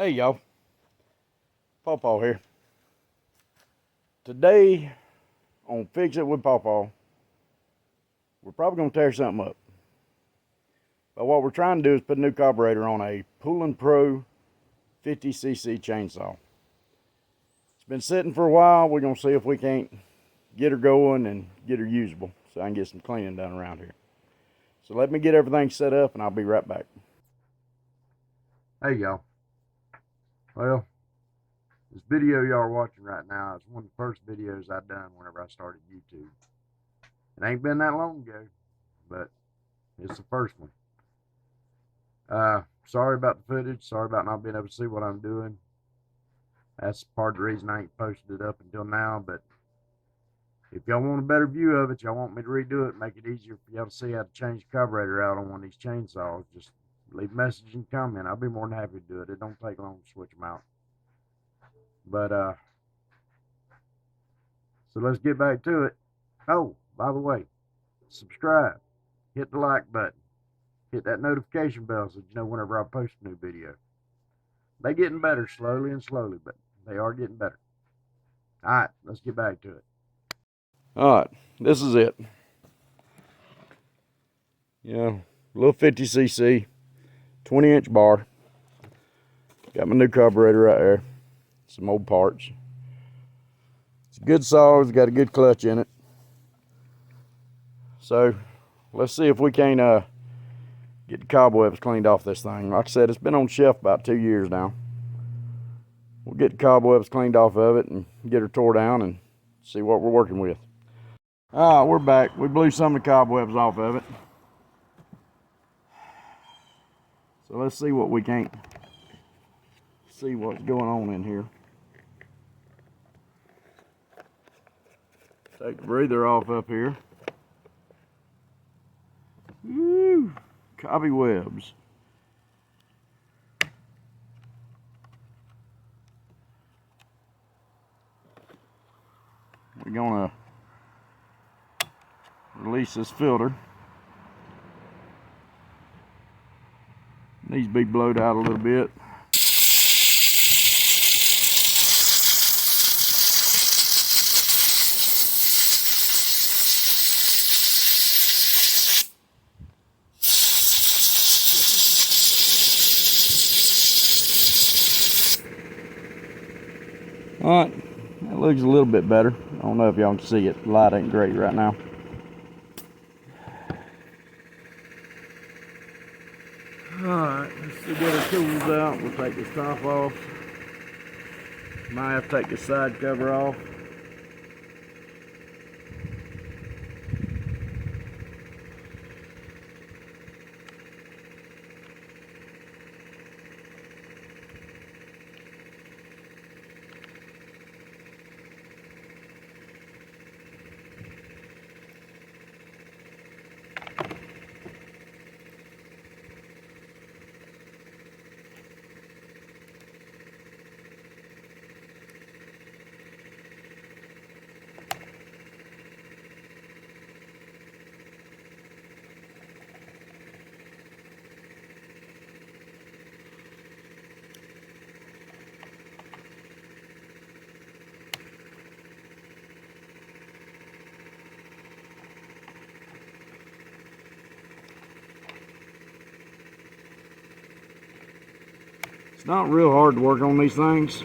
Hey y'all, Pawpaw here. Today on Fix It with Pawpaw, we're probably going to tear something up. But what we're trying to do is put a new carburetor on a Poulan Pro 50cc chainsaw. It's been sitting for a while. We're going to see if we can't get her going and get her usable so I can get some cleaning done around here. So let me get everything set up and I'll be right back. Hey y'all. Well, this video y'all are watching right now is one of the first videos I done whenever I started YouTube. It ain't been that long ago, but it's the first one. Sorry about the footage. Sorry about not being able to see what I'm doing. That's part of the reason I ain't posted it up until now, but if y'all want a better view of it, y'all want me to redo it, make it easier for y'all to see how to change the carburetor out on one of these chainsaws, just leave a message and comment. I'll be more than happy to do it. It don't take long to switch them out. But, so let's get back to it. Oh, by the way, subscribe, hit the like button, hit that notification bell so you know whenever I post a new video. They're getting better slowly and slowly, but they are getting better. All right, let's get back to it. All right, this is it. Little 50cc, 20-inch bar. Got my new carburetor right there. Some old parts. It's a good saw. It's got a good clutch in it. So let's see if we can get the cobwebs cleaned off this thing. Like I said, it's been on the shelf about 2 years now. We'll get the cobwebs cleaned off of it and get her tore down and see what we're working with. All right, we're back. We blew some of the cobwebs off of it. So let's see what we can see what's going on in here. Take the breather off up here. Woo! Cobwebs. We're gonna release this filter. Needs to be blowed out a little bit. All right, that looks a little bit better. I don't know if y'all can see it. The light ain't great right now. Alright, let's see, get our tools out. We'll take this top off. Might have to take the side cover off. It's not real hard to work on these things.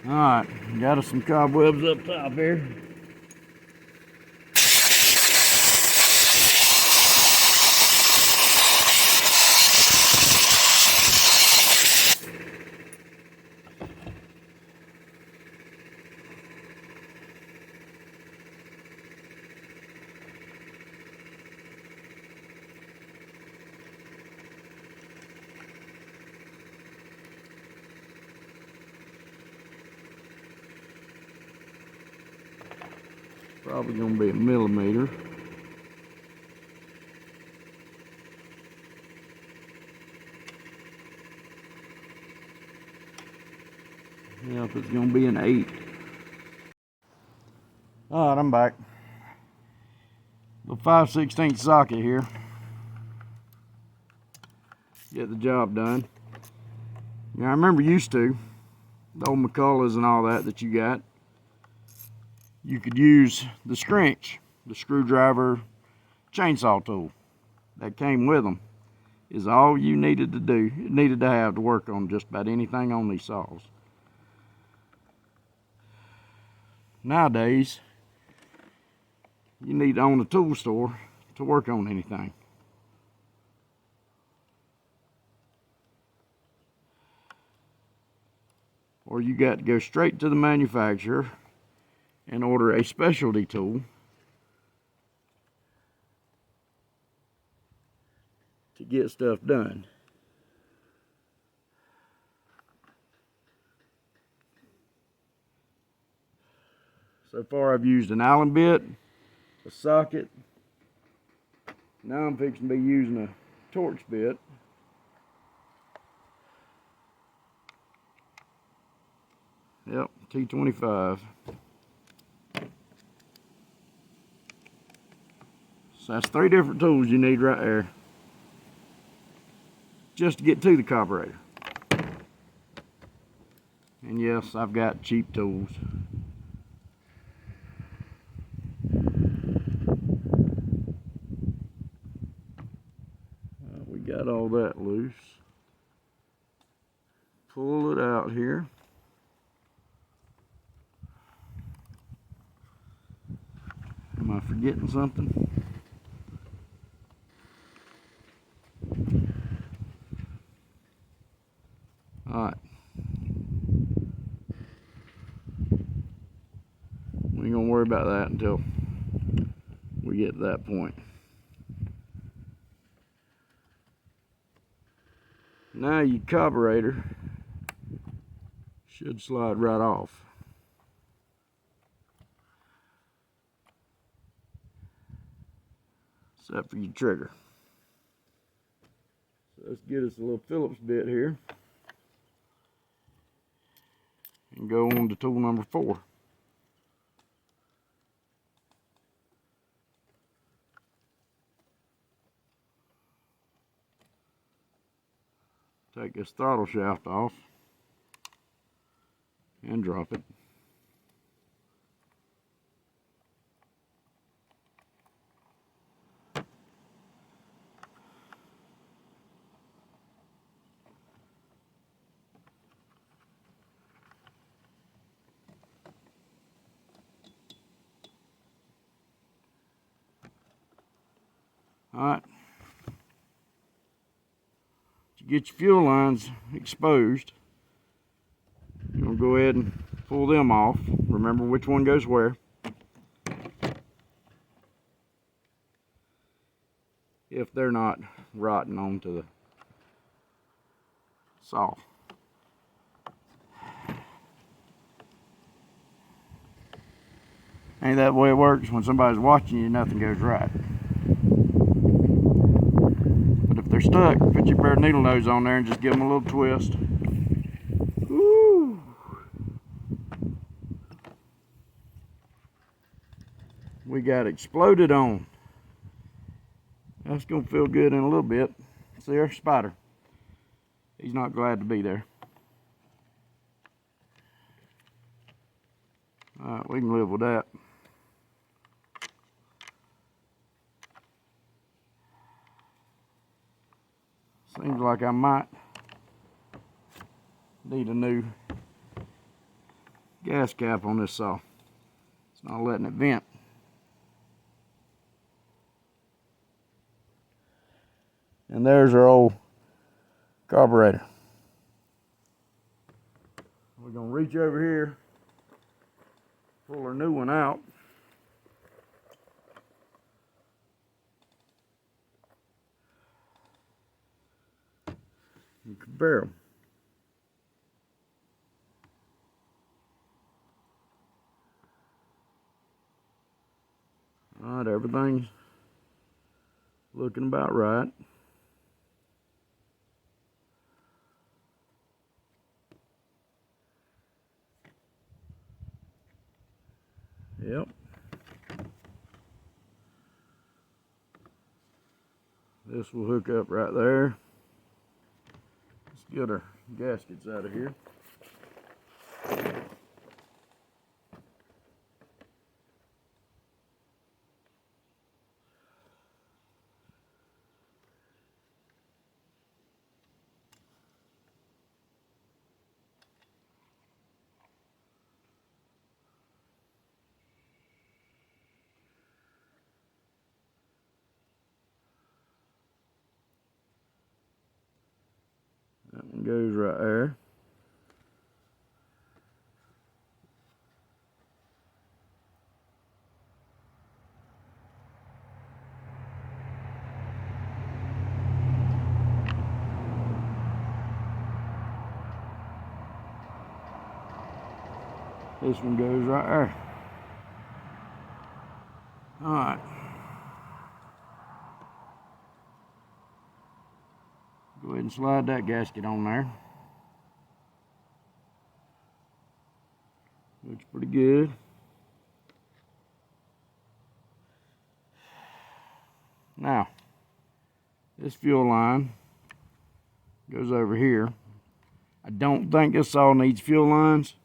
Alright, got us some cobwebs up top here. Probably going to be a millimeter. Yep, it's gonna be an 8. All right, I'm back. The 5/16 socket here. Get the job done. Now I remember used to, the old McCulloughs and all that you got, you could use the scrunch, the screwdriver chainsaw tool that came with them. Is all you needed to do, needed to have to work on just about anything on these saws. Nowadays, you need to own a tool store to work on anything. Or you got to go straight to the manufacturer and order a specialty tool to get stuff done. So far I've used an Allen bit, a socket. Now I'm fixing to be using a Torx bit. Yep, T25. So that's 3 different tools you need right there just to get to the carburetor. And yes, I've got cheap tools. We got all that loose. Pull it out here. Am I forgetting something? Alright. We ain't gonna worry about that until we get to that point. Now your carburetor should slide right off. Except for your trigger. So let's get us a little Phillips bit here and go on to tool number 4. Take this throttle shaft off and drop it. Alright, to get your fuel lines exposed, you're going to go ahead and pull them off. Remember which one goes where. If they're not rotting onto the saw. Ain't that the way it works? When somebody's watching you, nothing goes right. But if they're stuck, put your pair of needle nose on there and just give them a little twist. Woo! We got exploded on. That's gonna feel good in a little bit. See our spider. He's not glad to be there. Alright, we can live with that. Seems like I might need a new gas cap on this saw. It's not letting it vent. And there's our old carburetor. We're going to reach over here, pull our new one out. And compare them. All right, everything's looking about right. Yep. This will hook up right there. Let's get our gaskets out of here. That one goes right there. This one goes right there. All right. Go ahead and slide that gasket on there. Looks pretty good. Now, this fuel line goes over here. I don't think this saw needs fuel lines,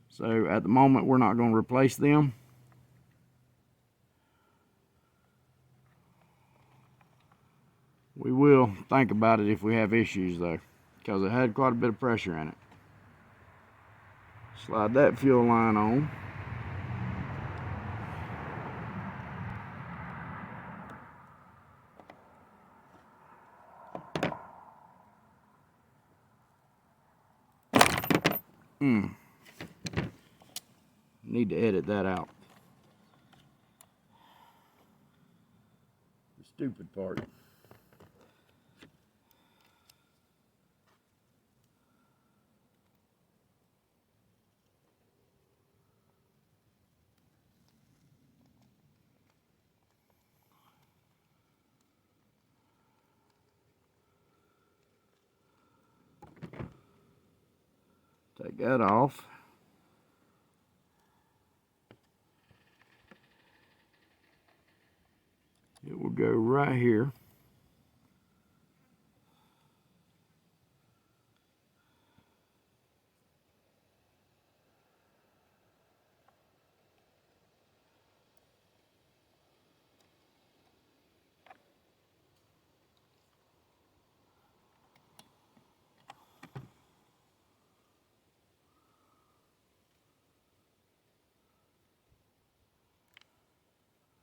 so at the moment we're not going to replace them. We will think about it if we have issues though, because it had quite a bit of pressure in it. Slide that fuel line on. Need to edit that out. The stupid part. Take that off. It will go right here.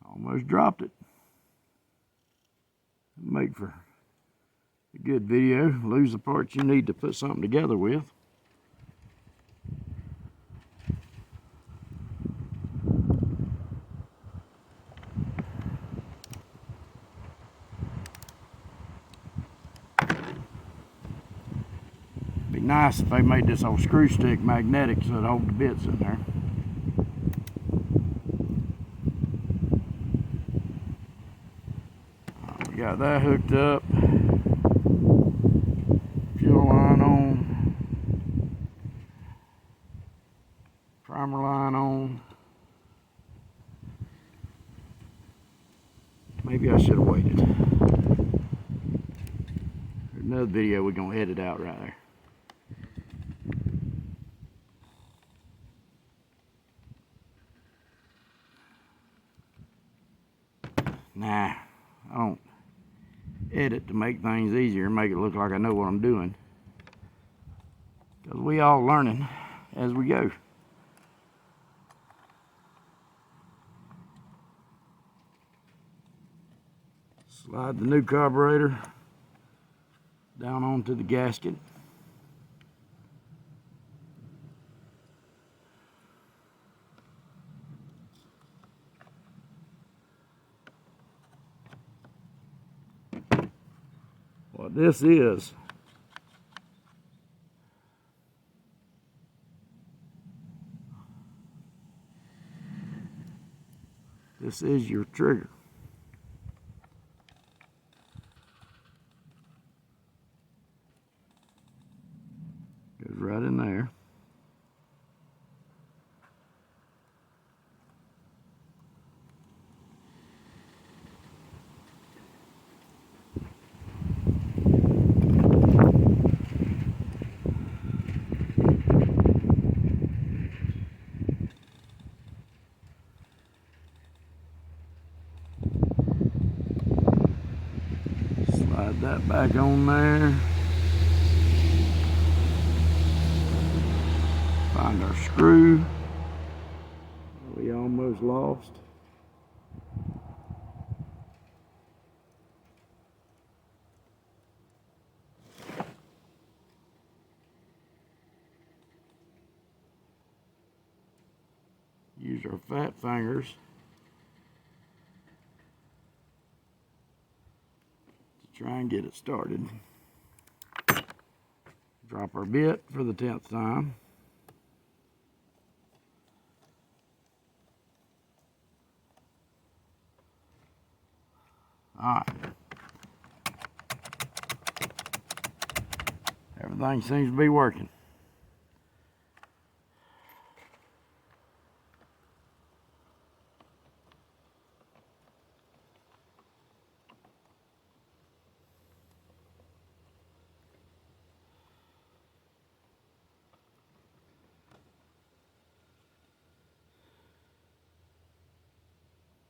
Almost dropped it. Make for a good video. Lose the parts you need to put something together with. Be nice if they made this old screw stick magnetic so it'd hold the bits in there. We got that hooked up. Fuel line on. Primer line on. Maybe I should have waited. There's another video we're going to edit out right there. Nah, I don't edit to make things easier and make it look like I know what I'm doing. Because we all learning as we go. Slide the new carburetor down onto the gasket. What this is, this is your trigger. Goes right in there. that back on there. Find our screw. We almost lost. Use our fat fingers to try and get it started. Drop our bit for the 10th time. Alright. Everything seems to be working.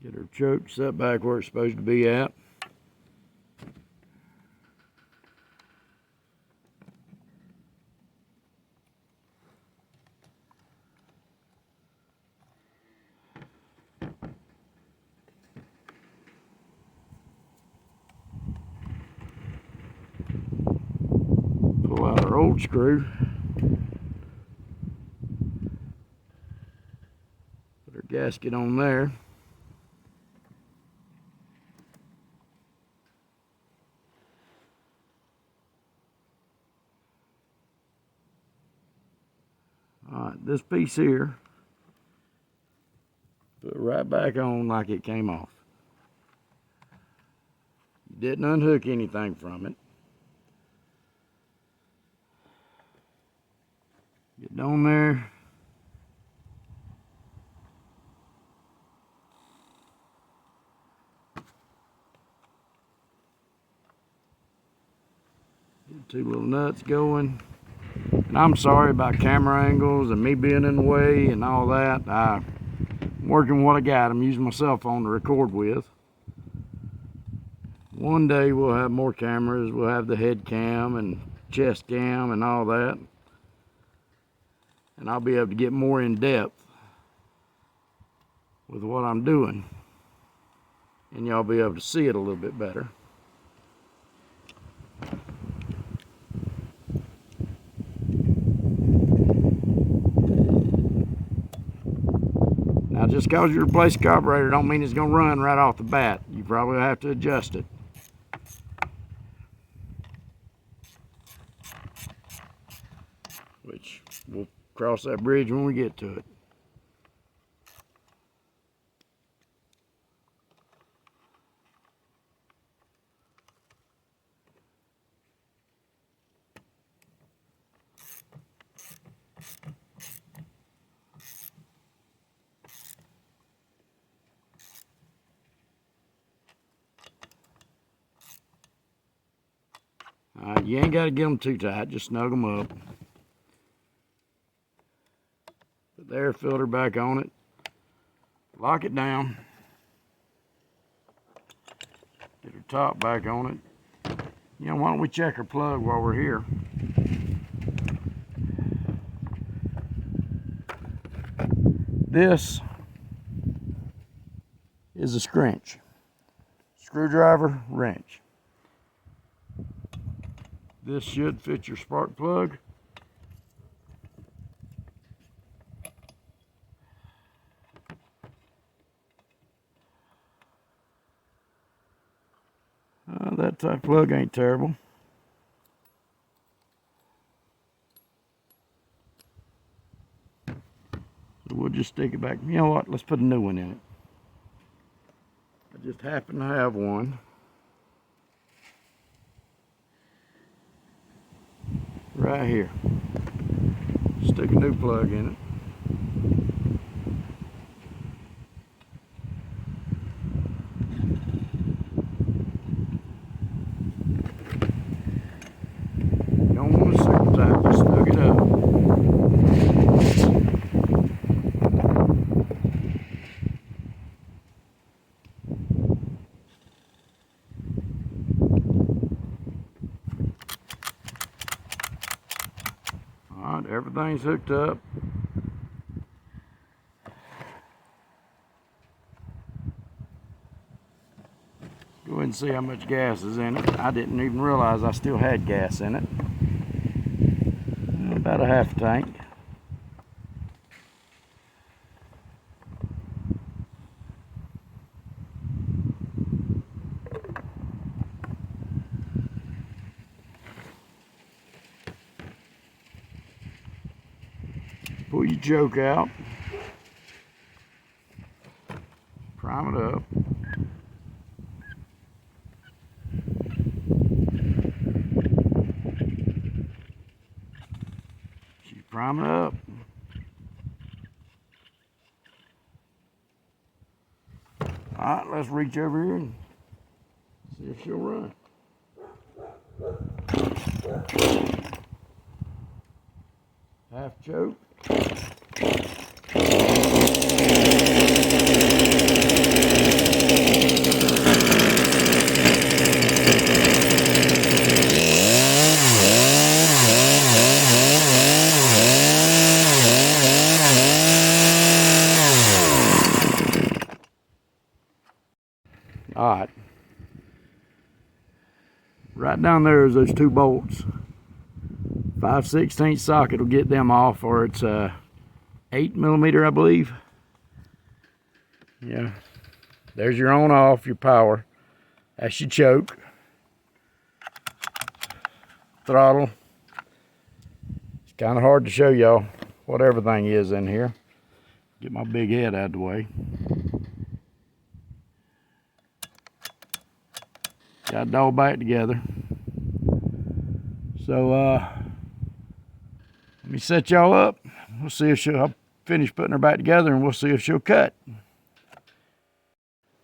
Get her choke set back where it's supposed to be at. Pull out our old screw. Put our gasket on there. Alright, this piece here, put it right back on like it came off. Didn't unhook anything from it. Get down there. Get 2 little nuts going. And I'm sorry about camera angles and me being in the way and all that. I'm working what I got. I'm using my cell phone to record with. One day we'll have more cameras. We'll have the head cam and chest cam and all that. And I'll be able to get more in depth with what I'm doing. And y'all be able to see it a little bit better. Now, just because you replace the carburetor don't mean it's going to run right off the bat. You probably have to adjust it. Which we'll cross that bridge when we get to it. You ain't got to get them too tight, just snug them up. Put the air filter back on it. Lock it down. Get her top back on it. You know, why don't we check her plug while we're here? This is a scrunch. Screwdriver, wrench. This should fit your spark plug. That type of plug ain't terrible. So we'll just stick it back. You know what? Let's put a new one in it. I just happen to have one. Right here. Stick a new plug in it. You don't want to super tight, just snug it up. Everything's hooked up. Go ahead and see how much gas is in it. I didn't even realize I still had gas in it. About a half tank. Pull your choke out. Prime it up. She's priming up. Alright, let's reach over here and see if she'll run. Half choke. All right. Right down there is those two bolts. 5/16 socket will get them off, or it's 8mm, I believe. Yeah. There's your on off, your power. That's your choke. Throttle. It's kind of hard to show y'all what everything is in here. Get my big head out of the way. Got it all back together. So let me set y'all up. We'll see if I'll finish putting her back together, and we'll see if she'll cut.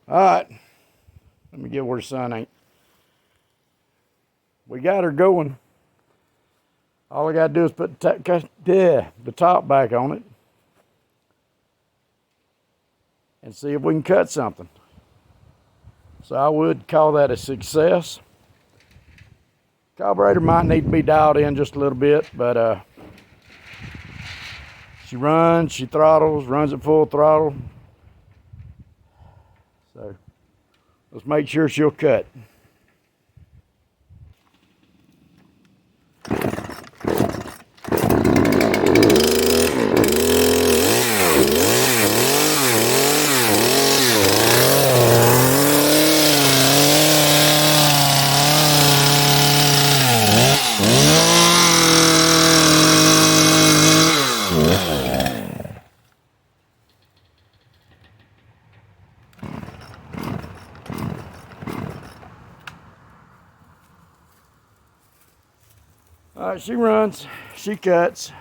All right, let me get where the sun ain't. We got her going. All I gotta do is put the top back on it and see if we can cut something. So I would call that a success. Carburetor might need to be dialed in just a little bit, but she runs, she throttles, runs at full throttle. So let's make sure she'll cut. All right, she runs, she cuts.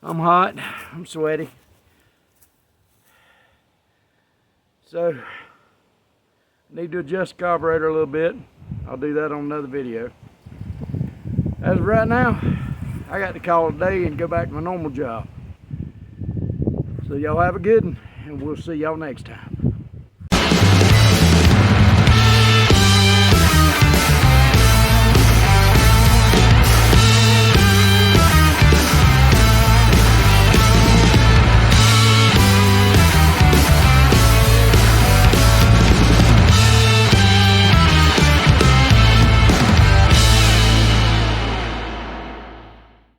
I'm hot, I'm sweaty. So, I need to adjust the carburetor a little bit. I'll do that on another video. As of right now, I got to call it a day and go back to my normal job. So y'all have a good one, and we'll see y'all next time.